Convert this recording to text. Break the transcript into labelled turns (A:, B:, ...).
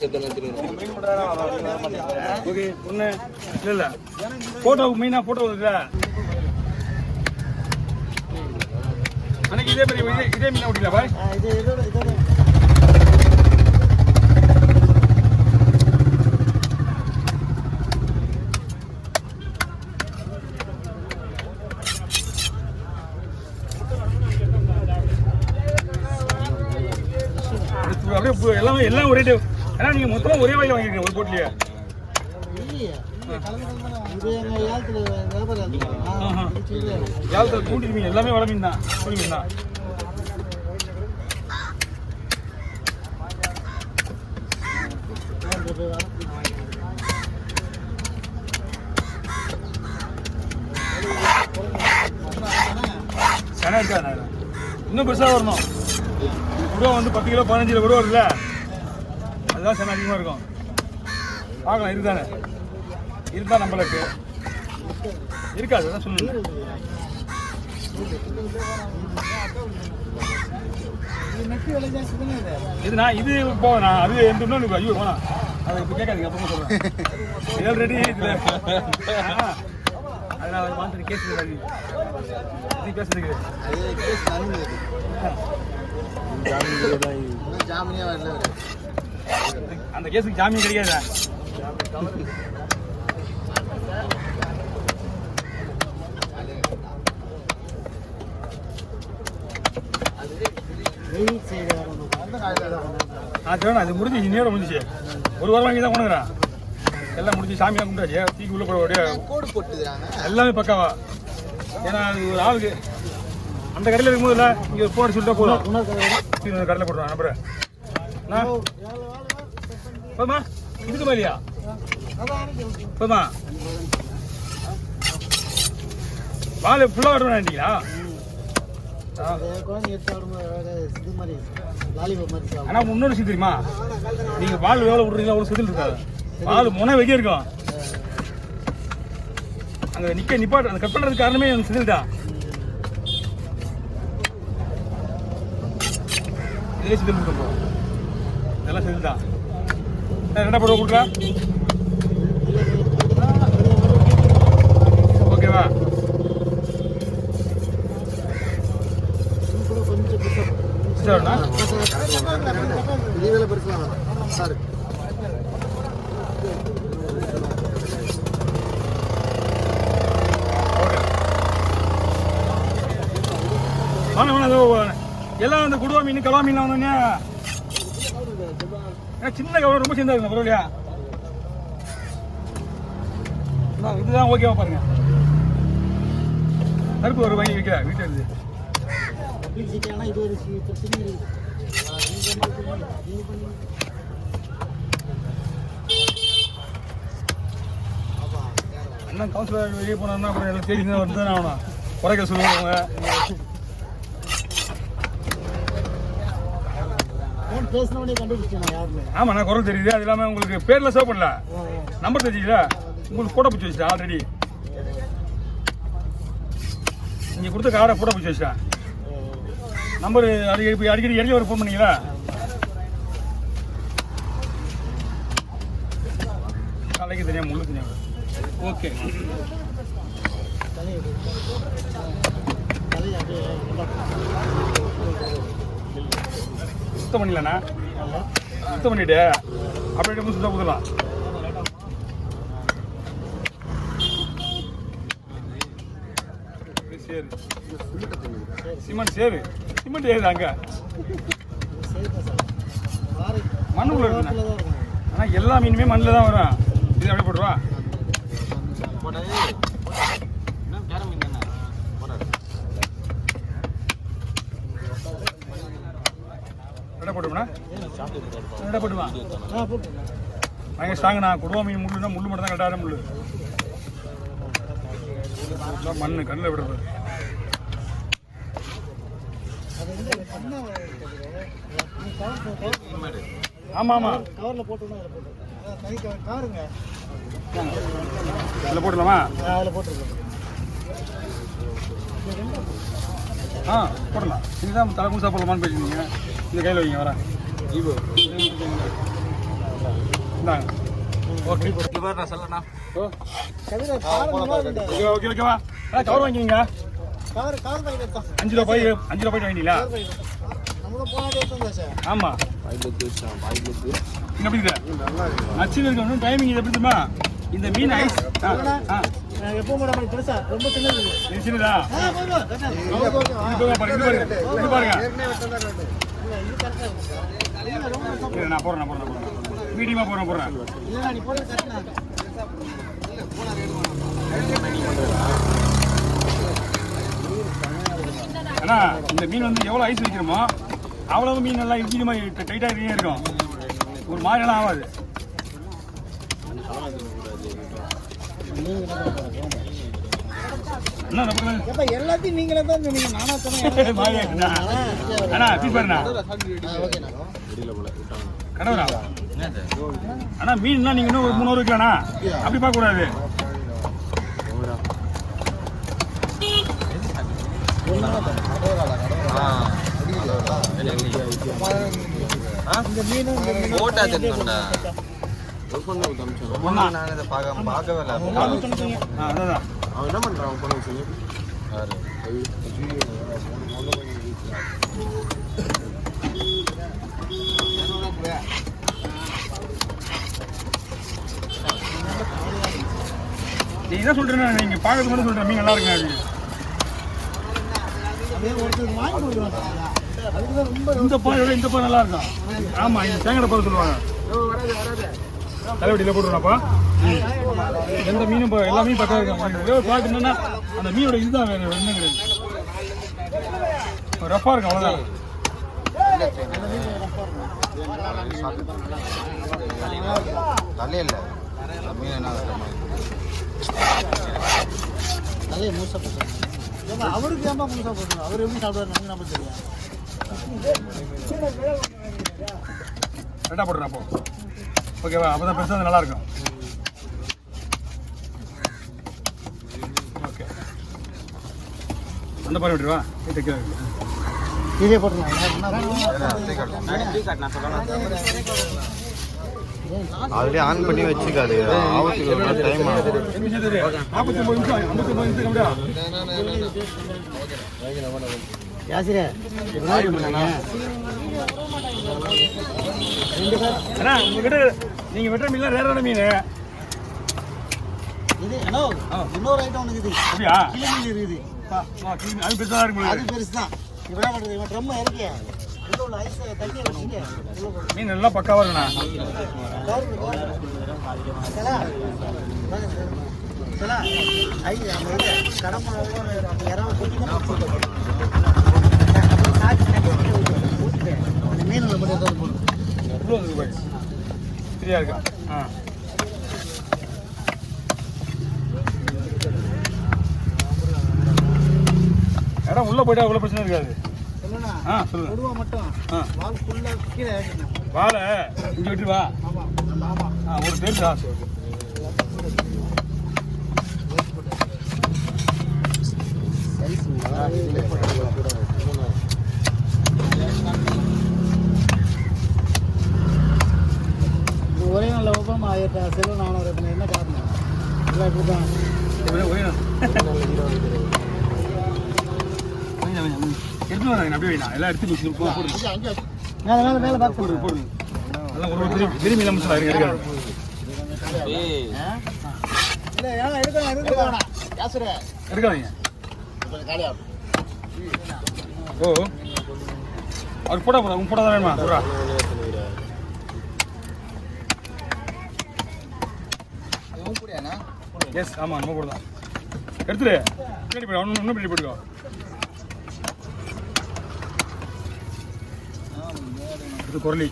A: Okay ஒன்று இல்லை ஃபோட்டோவுக்கு மெயினாக ஃபோட்டோ இருக்குல்ல அன்னைக்கு இதே மாதிரி இதே மீன் ஓட்டிங்களா பாய் அப்படியே எல்லாமே எல்லாம் ஒரே ஏன்னா நீங்கள் மொத்தமாக ஒரே வாங்கி வாங்கிருக்கீங்க ஒரு போட்லையே ஏழத்தில் கூட்டி மீன் எல்லாமே வள மீன் தான் கூலி மீன் தான் சென இருக்கா இன்னும் பெருசாக வரணும் கூட வந்து 10 கிலோ 15 கிலோ கூட வருதுல்ல அதுதான் சென அதிகமாக இருக்கும் பார்க்கலாம் இருக்குதானே இருந்தா நம்மளுக்கு இருக்காது அதான் சொல்லுங்க இதுண்ணா இது போவேண்ணா அது எந்த இன்னும் ஐயோ போனா அதை இப்போ கேட்காதீங்க அப்புறமா சொல்கிறேன் ஆல்ரெடி இதில் அதனால் அவர் மாதிரி கேஸ் பேசுறதுக்கு அந்த கேஸுக்கு ஜாமீன் கிடைக்காதா அது முடிஞ்சு இன்னொரு முடிஞ்சிச்சு ஒரு வாரம் வாங்கி தான் கொண்டுங்கிறான் எல்லாம் முடிஞ்சு சாமியாக கும்பிட்டாச்சு தீக்கு உள்ள போட எல்லாமே பக்காவா ஏன்னா அது ஒரு ஆளுக்கு அந்த கடையில் இருக்கும்போது இல்லை இங்கே ஒரு போட சொல்லிட்டா போதும் கடையில் போட்டுருவான் நம்பரை போதுமா இதுக்கு மேலையா போதுமா பால் ஃபுல்லாக வரணும்னா ஆனா இன்னொரு விஷயம் தெரியுமா நீங்க பால் எவ்வளவு விடுறீங்களா அவ்வளவு சுதில் இருக்காது பால் முனை வைக்க இருக்கும் அங்க நிப்பாட்டு அந்த கட் பண்றதுக்கு காரணமே அந்த சுதில் தான் இதே சுதில் கொடுப்போம் இதெல்லாம் சுதில் தான் ரெண்டா போடுவோம் கொடுக்கலாம் ஓகேவா எல்லாம் அந்த குடுவா மீன் கலவா மீன் வந்தோடனே சின்ன கவலை ரொம்ப சின்னதா இருக்குங்க பரவாயில்லையா இதுதான் ஓகேவா பாருங்க கருப்பு ஒரு வாங்கி வைக்கிறேன் வீட்டில் இருந்து அண்ணன் கவுன்சிலர் வெளியே போனா அப்புறம் எல்லாம் தேடி தான் வந்து ஆகணும் குறைக்க சொல்லுவாங்க ஆமா நான் குரல் தெரியுது அது இல்லாமல் உங்களுக்கு பேர்ல சேவ் பண்ணல நம்பர் தெரியுதுல உங்களுக்கு போட்டோ பிடிச்சி வச்சுட்டேன் ஆல்ரெடி நீங்க கொடுத்த காரை போட்டோ பிடிச்சி வச்சுட்டேன் நம்பர் அடிக்கடி இறங்கி ஒரு ஃபோன் பண்ணீங்களா காலைக்கு தெரியாம முள்ளு தெரியாம ஓகே சுத்தம் பண்ணிடலண்ணா சுத்தம் பண்ணிட்டு அப்படியே சுத்தம் கொடுக்கலாம் சேரு சிமெண்ட் சேரு சிமெண்ட் ஏது அங்க மண்ணுக்குள்ள இருக்குண்ணா ஆனால் எல்லா மீனுமே மண்ணில் தான் வரும் இது அப்படியே போட்டுருவா ரெண்டா போட்டுமா ரெண்டா போட்டுமா பயங்கர ஸ்ட்ராங்கண்ணா குடுவா மீன் முள்ளுனா முள்ளு மட்டும் தான் கரெக்டான முள்ளு மண்ணு கண்ணில் விடுறது ஆமா ஆமா கவர்ல போட்டுனா காருங்க அதில் போட்டுடலாமா அதில் போட்டுருக்கோம் போடலாம் இதுதான் தலை குடிசா போடலாமான்னு பேசிருந்தீங்க இந்த கையில் வைங்க வரேன் ஈவோ இந்தாங்க. ஓகே
B: நான் சொல்லண்ணா.
A: ஓ ஓகே ஓகேவா. கவர் வாங்கிக்கிங்க. 5 ரூபா போய் 5 ரூபா போயிட்டு வாங்கிட்டீங்களா? ஆமா இங்க எப்படி இருக்கு? அச்சு இருக்கணும். டைமிங் இது எப்படி தெரியுமா? இந்த மீன் ஐஸ்
C: ரொம்ப சின்னது.
A: இது சின்னதா? இது பாருங்க. நான் போறேன் மீடியமா போறேன். ஆனா இந்த மீன் வந்து எவ்வளவு ஐஸ் வைக்கிறோமோ அவ்வளவு மீன் நல்லா இறுக்கியமா டைட்டா இருக்கும். ஒரு மாதிரி எல்லாம் ஆகாது.
C: எல்லாத்தையும் நீங்களே தான் சொன்னீங்க. நானா சொன்னேன்.
A: அண்ணா பீஸ் பாருண்ணா. கடவுளா அண்ணா மீன்னா நீங்க இன்னும் ஒரு 300 வைக்கலாண்ணா. அப்படி பார்க்க கூடாது.
C: இந்த மீன்
B: போட்டா தெரியும்டா. பார்க்கவே இல்லை.
A: அதான்
B: அவன் என்ன பண்றான்? அவன் பண்ண சொல்லி
A: நீங்க என்ன சொல்றீங்க? நீங்க பார்க்கறது மட்டும் சொல்றேன். மீன் நல்லா இருக்கு. இந்த பாயோட இந்த பாய் நல்லா இருக்கும். ஆமா இந்த தேங்காய் பால் சொல்லுவாங்க. தலைவடியில் போட்டுருவாப்பா. எந்த மீனும் எல்லா மீன் பக்கம் இருக்கும். பார்க்கணுன்னா அந்த மீனோட இதுதான் வேறு என்ன கிடையாது. ரஃபா இருக்கும் அவ்வளோதான்.
B: தலையில மீன் என்ன
C: தலையை மூசா போட்டு அவருக்கு ஏமா மூசா போட்டுருங்க. அவர் எப்படி சாப்பிடுவாரு நம்ம தெரியும்.
A: ரெண்டா போட்டுறேன் அப்போ. ஓகேவா? அப்போ தான் பெருசாக நல்லா இருக்கும். ஓகே அந்த பாரு விட்டுருவா.
C: இதே போட்டுருங்க.
B: ஆல்ரெடி ஆன் பண்ணி வச்சுக்காது. ஆபத்துக்கு டைம் ஆகும்.
A: 49 நிமிஷம் 59 நிமிஷம்.
C: யாசிரே
A: அண்ணா உங்ககிட்ட நீங்க வெட்டுற மீன்லாம் ரேரான மீன்.
C: இது இன்னொரு ஐட்டம் ஒன்று இருக்குது.
A: அப்படியா?
C: கிளி மீன் இருக்குது.
A: அது பெருசாக இருக்கும்.
C: அது பெருசு தான். இவன் என்ன பண்ணுறது? இவன் ட்ரம் இறக்கியா
A: மீன் நல்லா பக்காவா இருக்குண்ணா. ஃப்ரீயா இருக்கா? இடம் உள்ள போயிட்டா இவ்வளோ பிரச்சனை இருக்காது.
C: சொல்லுங்க மட்டும்
A: வாழை இங்கே விட்டு வா. ஒரு பேர்
C: ஒரே நாளில் ஒப்பம் செல்வ 400 என்ன காரணம்? எல்லாம் இப்படிதான்
A: எடுத்து வராங்க. அப்படியே வைண்ணா. எல்லாம் எடுத்து
C: மேலே பார்த்து
A: போடுங்க. எல்லாம் ஒரு விரும்பி இல்லாமல் இருக்காங்க. எடுக்காதீங்க. ஓ அவர் போட்டா போதா? உங்க போட்டா தான் வேணுமா? போடா. எஸ் ஆமாம் நம்ம போடுதான். எடுத்துரு. பின்னாடி போய்டு. அவனு இன்னும் பின்னாடி போய்டுக்கோ. இது குரலி